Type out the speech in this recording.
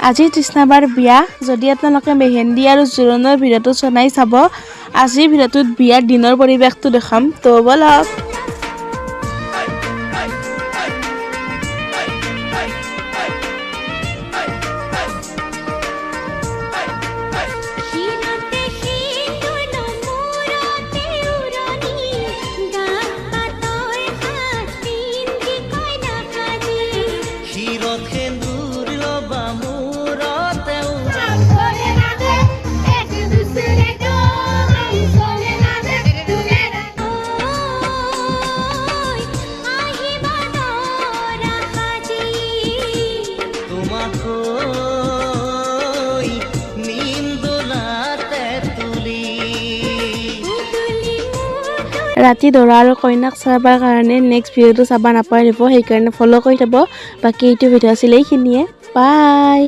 আজি তৃষ্ণাবাৰ বিয়া। যদি আপোনালোকে মেহেন্দি আৰু জোৰোণৰ ভিডিঅ'টো চলাই চাব, আজিৰ ভিডিঅ'টোত বিয়াৰ দিনৰ পৰিৱেশটো দেখাম। তো বলক। ৰাতি দৰা আৰু কইনাক চাবৰ কাৰণে নেক্সট ভিডিঅ'টো চাব নাপাহৰিব, সেইকাৰণে ফ'ল' কৰি থ'ব। বাকী এইটো ভিডিঅ' আছিলে এইখিনিয়ে। বাই।